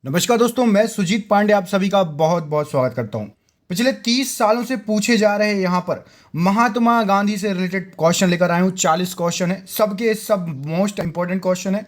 नमस्कार दोस्तों, मैं सुजीत पांडे आप सभी का बहुत बहुत स्वागत करता हूं। पिछले 30 सालों से पूछे जा रहे यहाँ पर महात्मा गांधी से रिलेटेड क्वेश्चन लेकर आया हूँ। 40 क्वेश्चन है, सबके सब मोस्ट इंपॉर्टेंट क्वेश्चन है।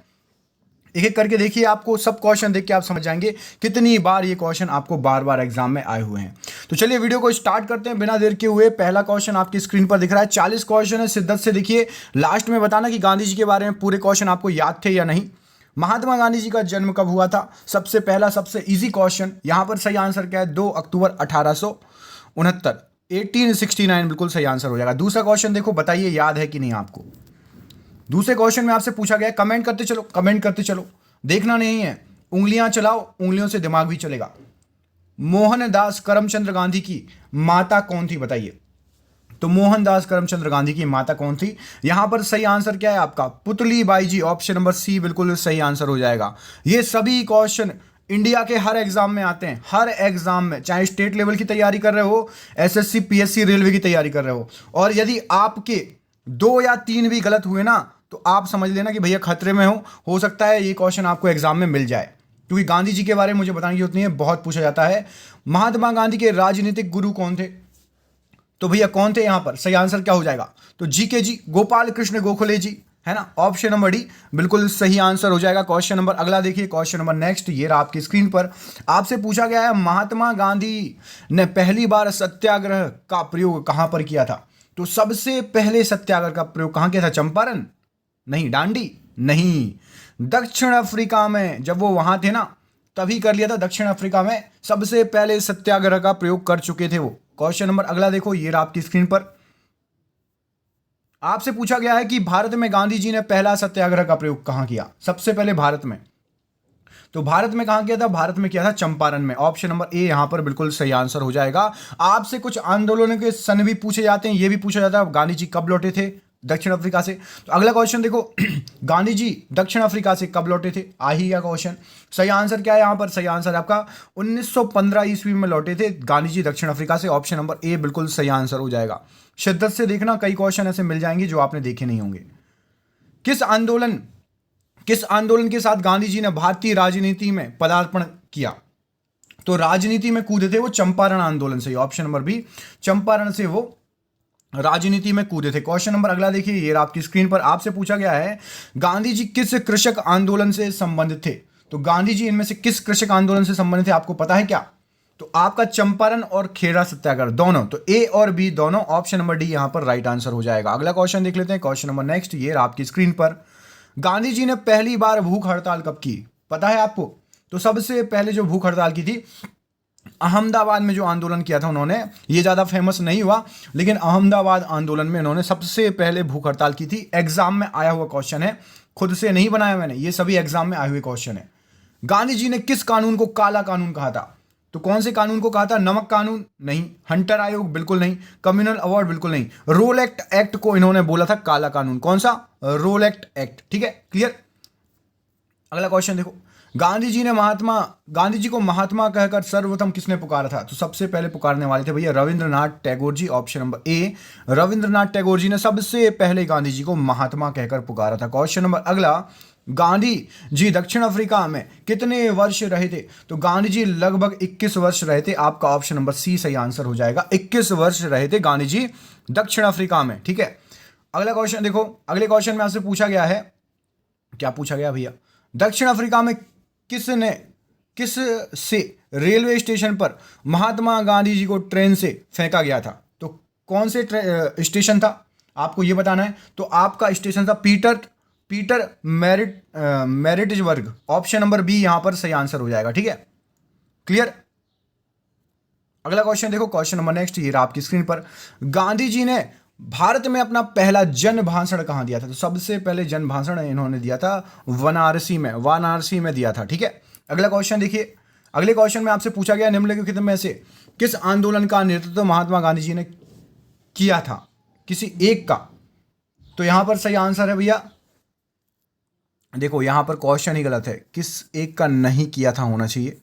एक एक करके देखिए, आपको सब क्वेश्चन देख के आप समझ जाएंगे कितनी बार ये क्वेश्चन आपको बार बार एग्जाम में आए हुए हैं। तो चलिए वीडियो को स्टार्ट करते हैं बिना देर के हुए। पहला क्वेश्चन आपकी स्क्रीन पर दिख रहा है। 40 क्वेश्चन है, शिद्दत से देखिए। लास्ट में बताना कि गांधी जी के बारे में पूरे क्वेश्चन आपको याद थे या नहीं। महात्मा गांधी जी का जन्म कब हुआ था? सबसे पहला सबसे इजी क्वेश्चन। यहां पर सही आंसर क्या है? 2 अक्टूबर 1869, 1869 बिल्कुल सही आंसर हो जाएगा। दूसरा क्वेश्चन देखो, बताइए याद है कि नहीं आपको। दूसरे क्वेश्चन में आपसे पूछा गया है, कमेंट करते चलो, कमेंट करते चलो, देखना नहीं है, उंगलियां चलाओ, उंगलियों से दिमाग भी चलेगा। मोहनदास करमचंद गांधी की माता कौन थी? बताइए। तो मोहनदास करमचंद गांधी की माता कौन थी? यहां पर सही आंसर क्या है आपका? Putli Bai ji. Option number C बिल्कुल सही आंसर हो जाएगा। ये सभी क्वेश्चन इंडिया के हर एग्जाम में आते हैं, हर एग्जाम में, चाहे स्टेट लेवल की तैयारी कर रहे हो, एसएससी पीएससी रेलवे की तैयारी कर रहे हो। और यदि आपके 2 या 3 भी गलत हुए ना, तो आप समझ लेना कि भैया खतरे में हो सकता है ये क्वेश्चन आपको एग्जाम में मिल जाए, क्योंकि गांधी जी के बारे में मुझे बताने की जरूरत नहीं है, बहुत पूछा जाता है। महात्मा गांधी के राजनीतिक गुरु कौन थे? तो भैया कौन थे? यहां पर सही आंसर क्या हो जाएगा? तो जीके जी, गोपाल कृष्ण गोखले जी, है ना। ऑप्शन नंबर डी बिल्कुल सही आंसर हो जाएगा। क्वेश्चन नंबर अगला देखिए, क्वेश्चन नंबर नेक्स्ट, ये रहा आपकी स्क्रीन पर। आपसे पूछा गया है, महात्मा गांधी ने पहली बार सत्याग्रह का प्रयोग कहां पर किया था? तो सबसे पहले सत्याग्रह का प्रयोग कहां किया था? चंपारण? नहीं। दांडी? नहीं। दक्षिण अफ्रीका में, जब वो वहां थे ना, तभी कर लिया था। दक्षिण अफ्रीका में सबसे पहले सत्याग्रह का प्रयोग कर चुके थे वो। क्वेश्चन नंबर अगला देखो, ये रहा आपकी स्क्रीन पर। आपसे पूछा गया है कि भारत में गांधी जी ने पहला सत्याग्रह का प्रयोग कहां किया? सबसे पहले भारत में। तो भारत में कहां किया था? भारत में किया था चंपारण में। ऑप्शन नंबर ए यहां पर बिल्कुल सही आंसर हो जाएगा। आपसे कुछ आंदोलनों के सन भी पूछे जाते हैं, ये भी पूछा जाता है गांधी जी कब लौटे थे दक्षिण अफ्रीका से। तो अगला क्वेश्चन देखो, गांधी जी दक्षिण अफ्रीका से कब लौटे थे? आ ही गया क्वेश्चन। सही आंसर क्या है यहां पर? सही आंसर आपका 1915 ईस्वी में लौटे थे गांधी जी दक्षिण अफ्रीका से। ऑप्शन नंबर ए बिल्कुल सही आंसर हो जाएगा। शिद्दत से देखना, कई क्वेश्चन ऐसे मिल जाएंगे जो आपने देखे नहीं होंगे। किस आंदोलन किस आंदोलन के साथ गांधी जी ने भारतीय राजनीति में पदार्पण किया? तो राजनीति में कूदे थे वो चंपारण आंदोलन से। ऑप्शन नंबर बी, चंपारण से वो राजनीति में कूदे थे। क्वेश्चन नंबर अगला देखिए, ये आपकी स्क्रीन पर। आपसे पूछा गया है, गांधी जी किस कृषक आंदोलन से संबंधित थे? तो गांधी जी इनमें से किस कृषक आंदोलन से संबंधित थे, आपको पता है क्या? तो आपका चंपारण और खेड़ा सत्याग्रह दोनों, तो ए और बी दोनों। ऑप्शन नंबर डी यहां पर राइट आंसर हो जाएगा। अगला क्वेश्चन देख लेते हैं, क्वेश्चन नंबर नेक्स्ट, ये आपकी स्क्रीन पर। गांधी जी ने पहली बार भूख हड़ताल कब की? पता है आपको? तो सबसे पहले जो भूख हड़ताल की थी, अहमदाबाद में जो आंदोलन किया था उन्होंने, ये ज़्यादा फेमस नहीं हुआ, लेकिन अहमदाबाद आंदोलन में उन्होंने सबसे पहले भूख हड़ताल की थी। एग्जाम में आया हुआ क्वेश्चन है, खुद से नहीं बनाया मैंने, ये सभी एग्जाम में आए हुए क्वेश्चन है। गांधी जी ने किस कानून को काला कानून कहा था? तो कौन से कानून को कहा था? नमक कानून? नहीं। हंटर आयोग? बिल्कुल नहीं। Communal award? बिल्कुल नहीं। रोल एक्ट को इन्होंने बोला था काला कानून। कौन सा? Rowlatt act. ठीक है, क्लियर। अगला क्वेश्चन देखो, गांधी जी को महात्मा कहकर सर्वप्रथम किसने पुकारा था? तो सबसे पहले पुकारने वाले थे भैया Rabindranath Tagore ji. Option number A, Rabindranath Tagore ji ने सबसे पहले गांधी जी को महात्मा कहकर पुकारा था। क्वेश्चन नंबर अगला, गांधी जी दक्षिण अफ्रीका में कितने वर्ष रहे थे? तो गांधी जी लगभग 21 वर्ष रहे थे। आपका ऑप्शन नंबर सी सही आंसर हो जाएगा। 21 वर्ष रहे थे गांधी जी दक्षिण अफ्रीका में। ठीक है, अगला क्वेश्चन देखो। अगले क्वेश्चन में आपसे पूछा गया है, क्या पूछा गया भैया? दक्षिण अफ्रीका में किस से रेलवे स्टेशन पर महात्मा गांधी जी को ट्रेन से फेंका गया था? तो कौन से स्टेशन था आपको ये बताना है। तो आपका स्टेशन था Pietermaritzburg. Option number B यहां पर सही आंसर हो जाएगा। ठीक है, क्लियर। अगला क्वेश्चन देखो, क्वेश्चन नंबर नेक्स्ट, ये रहा आपकी स्क्रीन पर। गांधी जी ने भारत में अपना पहला जन भाषण कहां दिया था? तो सबसे पहले जन भाषण इन्होंने दिया था वाराणसी में दिया था। ठीक है, अगला क्वेश्चन देखिए। अगले क्वेश्चन में आपसे पूछा गया, निम्नलिखित में से किस आंदोलन का नेतृत्व महात्मा गांधी जी ने किया था? किसी एक का। तो यहां पर सही आंसर है भैया, देखो यहां पर क्वेश्चन ही गलत है, किस एक का नहीं किया था होना चाहिए।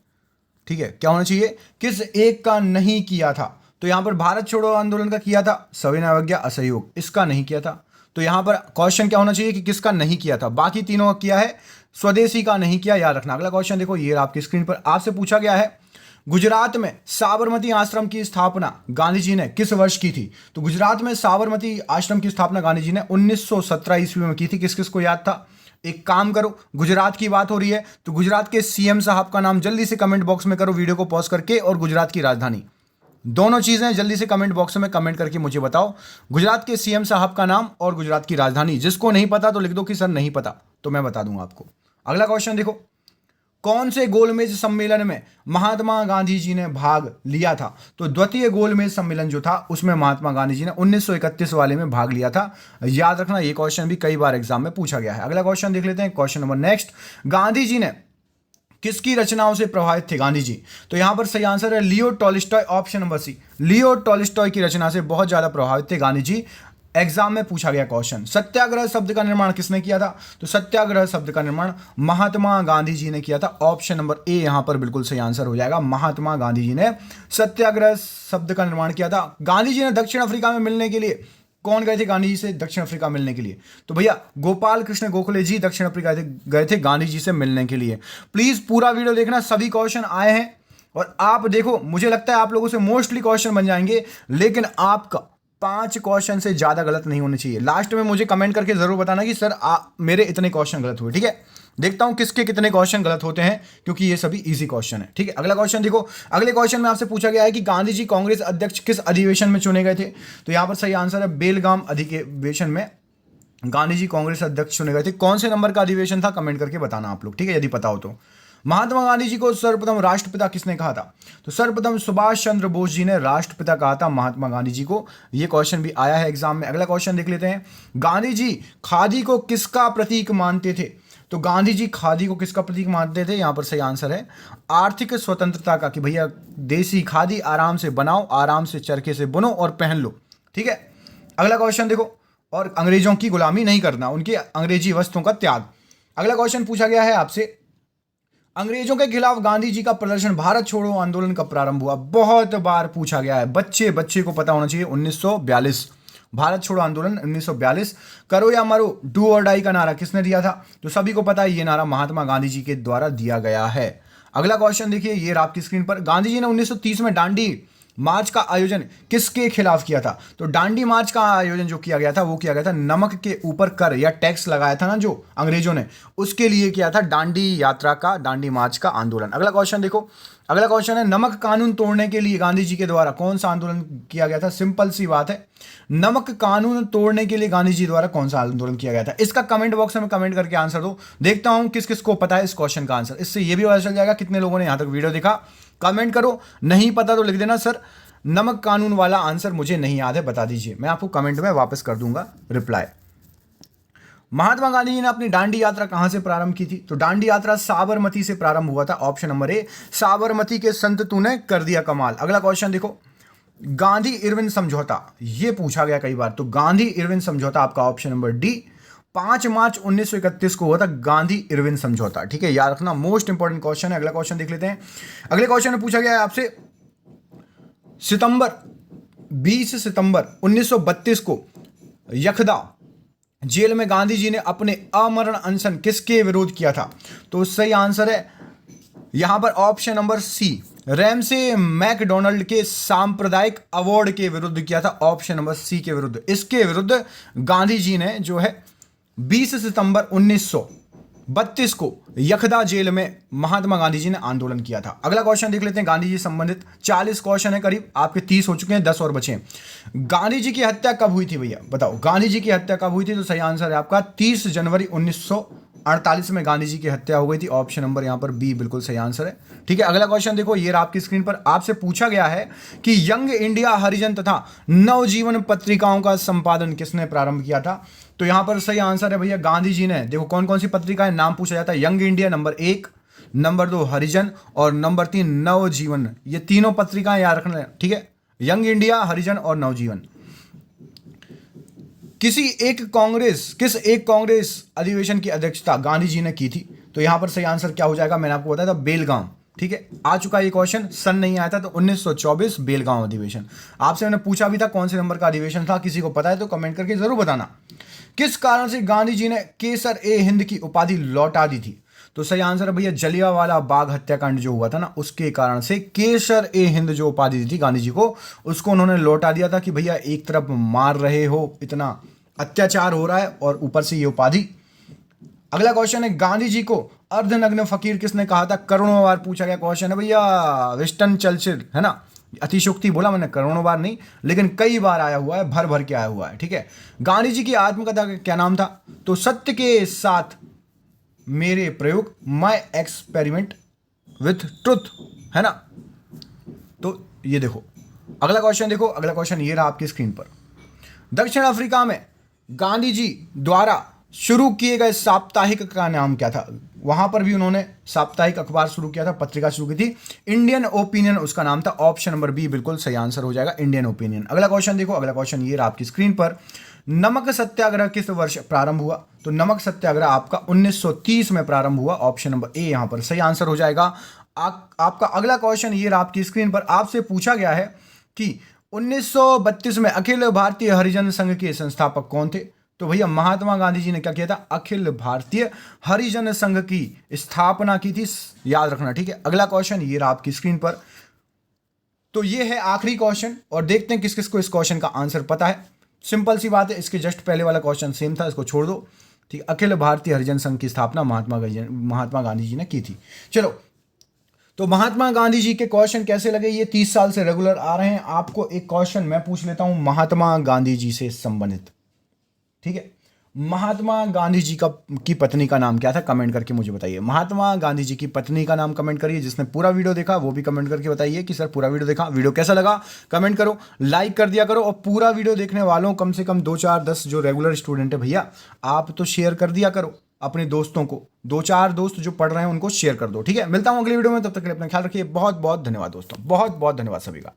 ठीक है, क्या होना चाहिए? किस एक का नहीं किया था। तो यहां पर भारत छोड़ो आंदोलन का किया था, सविनय अवज्ञा असहयोग, इसका नहीं किया था। तो यहां पर क्वेश्चन क्या होना चाहिए कि किसका नहीं किया था। बाकी तीनों का किया है, स्वदेशी का नहीं किया, याद रखना। अगला क्वेश्चन देखो, ये आपकी स्क्रीन पर आपसे पूछा गया है, गुजरात में साबरमती आश्रम की स्थापना गांधी जी ने किस वर्ष की थी? तो गुजरात में साबरमती आश्रम की स्थापना गांधी जी ने 1917 ईस्वी में की थी। किस किस को याद था? एक काम करो, गुजरात की बात हो रही है तो गुजरात के सीएम साहब का नाम जल्दी से कमेंट बॉक्स में करो, वीडियो को पॉज करके, और गुजरात की राजधानी, दोनों चीजें जल्दी से कमेंट बॉक्स में कमेंट करके मुझे बताओ, गुजरात के सीएम साहब का नाम और गुजरात की राजधानी। जिसको नहीं पता तो लिख दो कि सर नहीं पता, तो मैं बता दूंगा आपको। अगला क्वेश्चन देखो, कौन से गोलमेज सम्मेलन में महात्मा गांधी जी ने भाग लिया था? तो द्वितीय गोलमेज सम्मेलन जो था उसमें महात्मा गांधी जी ने 1931 वाले में भाग लिया था। याद रखना, ये क्वेश्चन भी कई बार एग्जाम में पूछा गया है। अगला क्वेश्चन देख लेते हैं, question number next, Gandhi ji ने किसकी रचनाओं से प्रभावित थे गांधी जी? तो यहां पर सही आंसर है Leo Tolstoy, option number C. Leo Tolstoy की रचना से बहुत ज्यादा प्रभावित थे गांधी जी। एग्जाम में पूछा गया क्वेश्चन, सत्याग्रह शब्द का निर्माण किसने किया था? तो सत्याग्रह शब्द का निर्माण महात्मा गांधी जी ने किया था। ऑप्शन नंबर ए यहां पर बिल्कुल सही आंसर हो जाएगा। महात्मा गांधी जी ने सत्याग्रह शब्द का निर्माण किया था। गांधी जी ने दक्षिण अफ्रीका में मिलने के लिए, कौन गए थे गांधी जी से दक्षिण अफ्रीका मिलने के लिए? तो भैया गोपाल कृष्ण गोखले जी दक्षिण अफ्रीका गए थे गांधी जी से मिलने के लिए। प्लीज पूरा वीडियो देखना, सभी क्वेश्चन आए हैं और आप देखो, मुझे लगता है आप लोगों से मोस्टली क्वेश्चन बन जाएंगे, लेकिन आपका 5 क्वेश्चन से ज्यादा गलत नहीं होने चाहिए। लास्ट में मुझे कमेंट करके जरूर बताना कि सर मेरे इतने क्वेश्चन गलत हुए। ठीक है, देखता हूं किसके कितने क्वेश्चन गलत होते हैं, क्योंकि ये सभी इजी क्वेश्चन है। ठीक है, अगला क्वेश्चन देखो, अगले क्वेश्चन में आपसे पूछा गया है कि गांधी जी कांग्रेस अध्यक्ष किस अधिवेशन में चुने गए थे? तो यहां पर सही आंसर है बेलगाम अधिवेशन में गांधी जी कांग्रेस अध्यक्ष चुने गए थे। कौन से नंबर का अधिवेशन था, कमेंट करके बताना आप लोग, ठीक है, यदि पता हो तो। महात्मा गांधी जी को सर्वप्रथम राष्ट्रपिता किसने कहा था? तो सर्वप्रथम सुभाष चंद्र बोस जी ने राष्ट्रपिता कहा था महात्मा गांधी जी को। यह क्वेश्चन भी आया है एग्जाम में। अगला क्वेश्चन देख लेते हैं, गांधी जी खादी को किसका प्रतीक मानते थे? तो गांधी जी खादी को किसका प्रतीक मानते थे? यहां पर सही आंसर है आर्थिक स्वतंत्रता का, कि भैया देसी खादी आराम से बनाओ, आराम से चरखे से बुनो और पहन लो। ठीक है, अगला क्वेश्चन देखो, और अंग्रेजों की गुलामी नहीं करना, उनके अंग्रेजी वस्त्रों का त्याग। अगला क्वेश्चन पूछा गया है आपसे, अंग्रेजों के खिलाफ गांधी जी का प्रदर्शन भारत छोड़ो आंदोलन कब प्रारंभ हुआ? बहुत बार पूछा गया है, बच्चे बच्चे को पता होना चाहिए। 1942, भारत छोड़ो आंदोलन 1942। करो या मरो, डू और डाई का नारा किसने दिया था? तो सभी को पता है ये नारा महात्मा गांधी जी के द्वारा दिया गया है। अगला क्वेश्चन देखिए, ये आपकी स्क्रीन पर, गांधी जी ने 1930 में दांडी मार्च का आयोजन किसके खिलाफ किया था? तो दांडी मार्च का आयोजन जो किया गया था वो किया गया था नमक के ऊपर कर या टैक्स लगाया था ना जो अंग्रेजों ने, उसके लिए किया था दांडी यात्रा का, दांडी मार्च का आंदोलन। अगला क्वेश्चन देखो, अगला क्वेश्चन है, नमक कानून तोड़ने के लिए गांधी जी के द्वारा कौन सा आंदोलन किया गया था? सिंपल सी बात है, नमक कानून तोड़ने के लिए गांधी जी द्वारा कौन सा आंदोलन किया गया था? इसका कमेंट बॉक्स में कमेंट करके आंसर दो, देखता हूं किस किस को पता है इस क्वेश्चन का आंसर। इससे यह भी पता चल जाएगा कितने लोगों ने यहां तक वीडियो देखा। कमेंट करो, नहीं पता तो लिख देना सर नमक कानून वाला आंसर मुझे नहीं याद है, बता दीजिए, मैं आपको कमेंट में वापस कर दूंगा रिप्लाई। महात्मा गांधी जी ने अपनी दांडी यात्रा कहां से प्रारंभ की थी? तो दांडी यात्रा साबरमती से प्रारंभ हुआ था। ऑप्शन नंबर ए, साबरमती के संत तूने कर दिया कमाल। अगला क्वेश्चन देखो, गांधी इरविन समझौता, यह पूछा गया कई बार, तो गांधी इरविन समझौता आपका ऑप्शन नंबर डी 5 मार्च 1931 को हुआ था गांधी इरविन समझौता। ठीक है, याद रखना, मोस्ट इंपॉर्टेंट क्वेश्चन है। अगला क्वेश्चन देख लेते हैं, अगले क्वेश्चन में पूछा गया है आपसे, 20 सितंबर 1932 को यखदा जेल में गांधी जी ने अपने अमरण अनशन किसके विरोध किया था? तो सही आंसर है यहां पर option number C, Ramsay MacDonald के सांप्रदायिक अवार्ड के विरुद्ध किया था। ऑप्शन नंबर सी के विरुद्ध, इसके विरुद्ध गांधी जी ने जो है 20 सितंबर 1932 को यखदा जेल में महात्मा गांधी जी ने आंदोलन किया था। अगला क्वेश्चन देख लेते हैं, गांधी जी संबंधित 40 क्वेश्चन है करीब, आपके 30 हो चुके हैं, 10 और बचे हैं। गांधी जी की हत्या कब हुई थी भैया, बताओ गांधी जी की हत्या कब हुई थी? तो सही आंसर है आपका 30 जनवरी 1948 में गांधी जी की हत्या हो गई थी। ऑप्शन नंबर यहां पर बी बिल्कुल सही आंसर है। ठीक है, अगला क्वेश्चन देखो, ये आपकी स्क्रीन पर, आपसे पूछा गया है कि यंग इंडिया हरिजन तथा नवजीवन पत्रिकाओं का संपादन किसने प्रारंभ किया था? तो यहां पर सही आंसर है भैया गांधी जी ने। देखो कौन कौन सी पत्रिकाएं नाम पूछा जाता है, यंग इंडिया नंबर 1, नंबर 2 हरिजन और नंबर 3 नवजीवन, ये तीनों पत्रिकाएं याद रखना। ठीक है, यंग इंडिया, हरिजन और नवजीवन। किस एक कांग्रेस अधिवेशन की अध्यक्षता गांधी जी ने की थी? तो यहां पर सही आंसर क्या हो जाएगा, मैंने आपको बताया था बेलगाम। ठीक है, आ चुका ये क्वेश्चन, सन नहीं आया था तो 1924 बेलगांव अधिवेशन। आपसे मैंने पूछा भी था कौन से नंबर का अधिवेशन था, किसी को पता है तो कमेंट करके जरूर बताना। किस कारण से गांधी जी ने केसर ए हिंद की उपाधि लौटा दी थी? तो सही आंसर है भैया जलियांवाला बाग हत्याकांड जो हुआ था ना, उसके कारण से केसर ए हिंद जो उपाधि दी थी गांधी जी को, उसको उन्होंने लौटा दिया था कि भैया एक तरफ मार रहे हो, इतना अत्याचार हो रहा है और ऊपर से ये उपाधि। अगला क्वेश्चन है, गांधी जी को अर्धनग्न फकीर किसने कहा था? करोड़ों बार पूछा गया क्वेश्चन है भैया, विंस्टन चर्चिल, है ना। अतिशोक्ति बोला मैंने, करोड़ों बार नहीं, लेकिन कई बार आया हुआ है, भर भर के आया हुआ है, ठीक है। गांधी जी की आत्मकथा का क्या नाम था? तो सत्य के साथ मेरे प्रयोग, माई एक्सपेरिमेंट विथ ट्रुथ, है ना। तो ये देखो अगला क्वेश्चन, देखो अगला क्वेश्चन ये रहा आपकी स्क्रीन पर। दक्षिण अफ्रीका में गांधी जी द्वारा शुरू किए गए साप्ताहिक का नाम क्या था? वहां पर भी उन्होंने साप्ताहिक अखबार शुरू किया था, पत्रिका शुरू की थी, इंडियन ओपिनियन उसका नाम था। ऑप्शन नंबर बी बिल्कुल सही आंसर हो जाएगा, इंडियन ओपिनियन। अगला क्वेश्चन देखो, अगला क्वेश्चन ये रहा आपकी स्क्रीन पर। नमक सत्याग्रह किस वर्ष प्रारंभ हुआ? तो नमक सत्याग्रह आपका 1930 में प्रारंभ हुआ। ऑप्शन नंबर ए यहां पर सही आंसर हो जाएगा। आपका अगला क्वेश्चन ये रहा आपकी स्क्रीन पर। आपसे पूछा गया है कि 1932 में अखिल भारतीय हरिजन संघ के संस्थापक कौन थे? तो भैया महात्मा गांधी जी ने क्या किया था? अखिल भारतीय हरिजन संघ की स्थापना की थी, याद रखना, ठीक है। अगला क्वेश्चन ये रहा आपकी स्क्रीन पर। तो ये है आखिरी क्वेश्चन और देखते हैं किस किस को इस क्वेश्चन का आंसर पता है। सिंपल सी बात है, इसके जस्ट पहले वाला क्वेश्चन सेम था, इसको छोड़ दो, ठीक। अखिल भारतीय हरिजन संघ की स्थापना महात्मा गांधी जी ने की थी। चलो, तो महात्मा गांधी जी के क्वेश्चन कैसे लगे? ये 30 साल से रेगुलर आ रहे हैं। आपको एक क्वेश्चन मैं पूछ लेता हूं महात्मा गांधी जी से संबंधित, ठीक है। महात्मा गांधी जी की पत्नी का नाम क्या था? कमेंट करके मुझे बताइए। महात्मा गांधी जी की पत्नी का नाम कमेंट करिए। जिसने पूरा वीडियो देखा वो भी कमेंट करके बताइए कि सर पूरा वीडियो देखा, वीडियो कैसा लगा कमेंट करो, लाइक कर दिया करो। और पूरा वीडियो देखने वालों कम से कम 2 4 10 जो रेगुलर स्टूडेंट है भैया, आप तो शेयर कर दिया करो अपने दोस्तों को। 2 4 दोस्त जो पढ़ रहे हैं उनको शेयर कर दो, ठीक है। मिलता हूं अगली वीडियो में, तब तक के लिए अपना ख्याल रखिए। बहुत बहुत धन्यवाद दोस्तों, बहुत बहुत धन्यवाद सभी का।